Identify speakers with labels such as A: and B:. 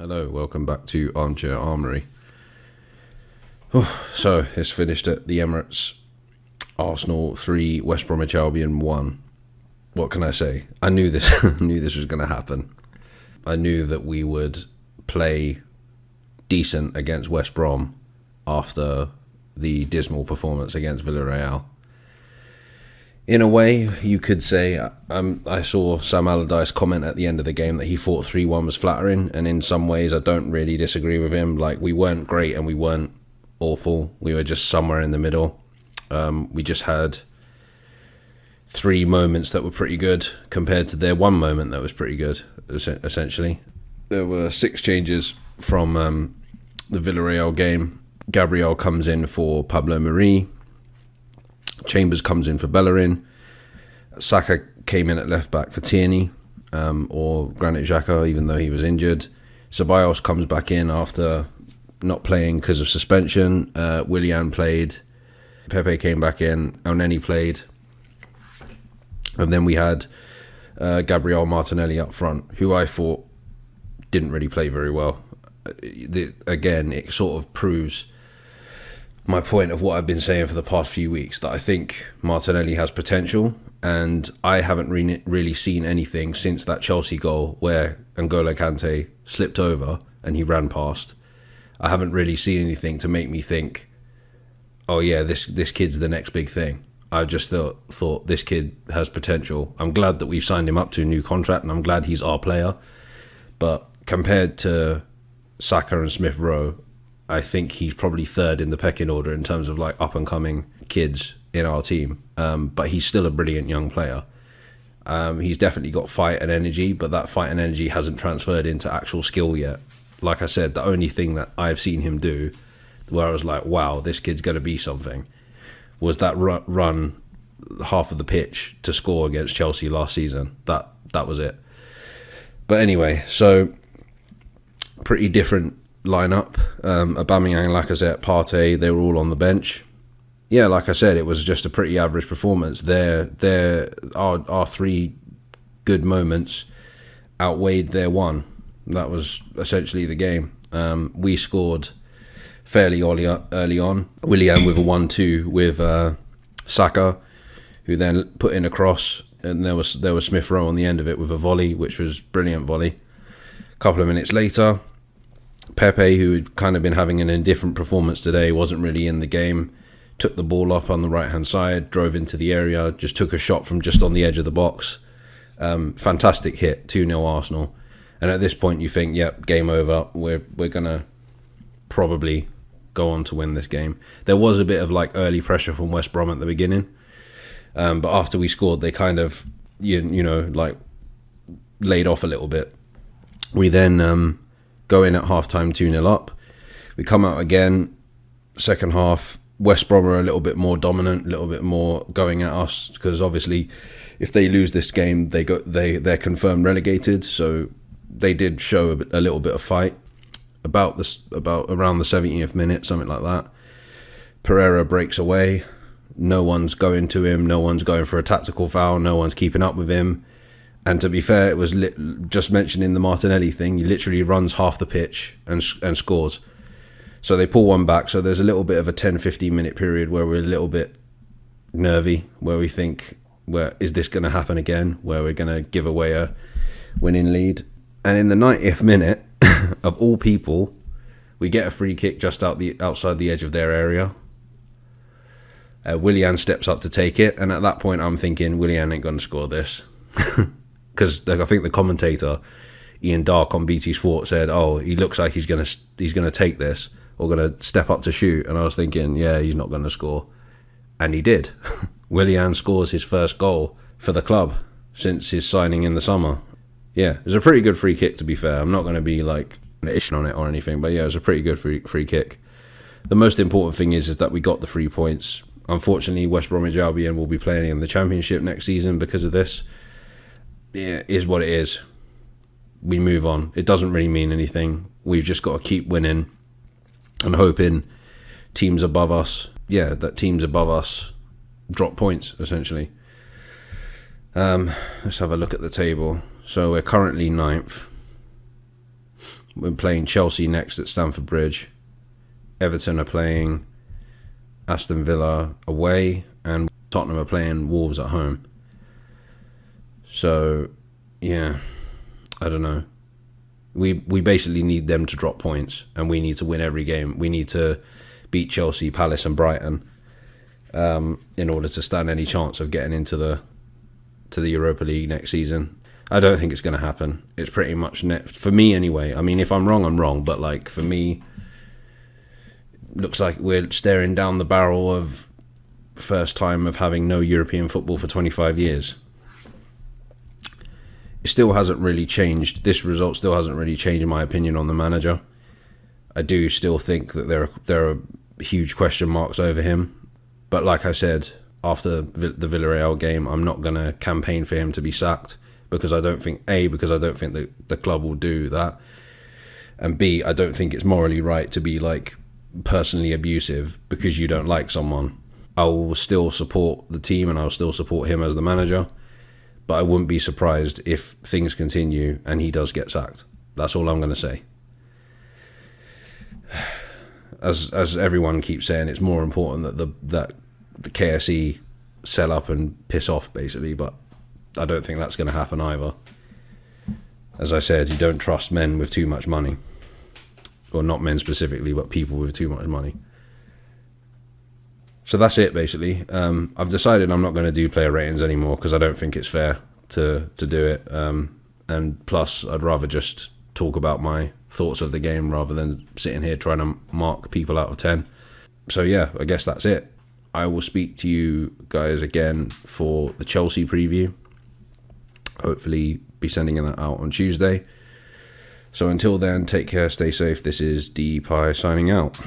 A: Hello, welcome back to Armchair Armoury. So, it's finished at the Emirates. Arsenal 3, West Bromwich Albion 1. What can I say? I knew this was going to happen. I knew that we would play decent against West Brom after the dismal performance against Villarreal. In a way, you could say, I saw Sam Allardyce comment at the end of the game that he thought 3-1 was flattering, and in some ways I don't really disagree with him. Like, we weren't great and we weren't awful. We were just somewhere in the middle. We just had 3 moments that were pretty good compared to their 1 moment that was pretty good, essentially. There were 6 changes from the Villarreal game. Gabriel comes in for Pablo Mari. Chambers comes in for Bellerin. Saka came in at left back for Tierney, or Granit Xhaka, even though he was injured. Ceballos comes back in after not playing because of suspension. Willian played. Pepe came back in. Elneny played. And then we had Gabriel Martinelli up front, who I thought didn't really play very well. Again, it sort of proves my point of what I've been saying for the past few weeks, that I think Martinelli has potential, and I haven't really seen anything since that Chelsea goal where N'Golo Kante slipped over and he ran past. I haven't really seen anything to make me think, oh yeah, this kid's the next big thing. I just thought this kid has potential. I'm glad that we've signed him up to a new contract, and I'm glad he's our player. But compared to Saka and Smith Rowe, I think he's probably third in the pecking order in terms of like up and coming kids in our team. But he's still a brilliant young player. He's definitely got fight and energy, but that fight and energy hasn't transferred into actual skill yet. Like I said, the only thing that I've seen him do where I was like, wow, this kid's going to be something, was that run half of the pitch to score against Chelsea last season. That was it. But anyway, so pretty different lineup. Aubameyang, Lacazette, Partey, they were all on the bench. Yeah, like I said, it was just a pretty average performance. Our 3 good moments outweighed their 1. That was essentially the game. We scored fairly early on. Willian with a 1-2 with Saka, who then put in a cross, and there was Smith Rowe on the end of it with a volley, which was brilliant volley. A couple of minutes later, Pepe, who had kind of been having an indifferent performance today, wasn't really in the game, took the ball up on the right-hand side, drove into the area, just took a shot from just on the edge of the box. Fantastic hit, 2-0 Arsenal. And at this point you think, yep, game over, we're going to probably go on to win this game. There was a bit of like early pressure from West Brom at the beginning, but after we scored, they kind of, you know, like laid off a little bit. We then go in at half-time 2-0 up. We come out again, second half. West Brom are a little bit more dominant, a little bit more going at us, because obviously if they lose this game, they're confirmed relegated. So they did show a little bit of fight about around the 70th minute, something like that. Pereira breaks away. No one's going to him. No one's going for a tactical foul. No one's keeping up with him. And to be fair, it was just mentioning the Martinelli thing. He literally runs half the pitch and scores. So they pull one back. So there's a little bit of a 10-15 minute period where we're a little bit nervy, where we think, is this going to happen again? Where we're going to give away a winning lead. And in the 90th minute, of all people, we get a free kick just outside the edge of their area. Willian steps up to take it. And at that point, I'm thinking, Willian ain't going to score this. Because I think the commentator Ian Dark on BT Sport said, "Oh, he looks like he's gonna take this or gonna step up to shoot," and I was thinking, yeah, he's not gonna score, and he did. Willian scores his first goal for the club since his signing in the summer. Yeah, it was a pretty good free kick, to be fair. I'm not going to be like ishing on it or anything, but yeah, it was a pretty good free kick. The most important thing is that we got the 3 points. Unfortunately, West Bromwich Albion will be playing in the Championship next season because of this. Yeah, it is what it is. We move on. It doesn't really mean anything. We've just got to keep winning and hoping teams above us, that teams above us drop points, essentially. Let's have a look at the table. So we're currently 9th. We're playing Chelsea next at Stamford Bridge. Everton are playing Aston Villa away, and Tottenham are playing Wolves at home. So, yeah, I don't know. We basically need them to drop points, and we need to win every game. We need to beat Chelsea, Palace, and Brighton in order to stand any chance of getting into the Europa League next season. I don't think it's going to happen. It's pretty much for me anyway. I mean, if I'm wrong, I'm wrong. But like for me, looks like we're staring down the barrel of first time of having no European football for 25 years. It still hasn't really changed. This result still hasn't really changed my opinion on the manager. I do still think that there are huge question marks over him. But like I said, after the Villarreal game, I'm not going to campaign for him to be sacked because I don't think that the club will do that. And B, I don't think it's morally right to be like personally abusive because you don't like someone. I will still support the team and I'll still support him as the manager. But I wouldn't be surprised if things continue and he does get sacked. That's all I'm going to say. As everyone keeps saying, it's more important that the KSE sell up and piss off, basically. But I don't think that's going to happen either. As I said, you don't trust men with too much money. Or not men specifically, but people with too much money. So that's it, basically. I've decided I'm not going to do player ratings anymore because I don't think it's fair to do it. And plus, I'd rather just talk about my thoughts of the game rather than sitting here trying to mark people out of 10. So yeah, I guess that's it. I will speak to you guys again for the Chelsea preview. Hopefully be sending that out on Tuesday. So until then, take care, stay safe. This is D Pie signing out.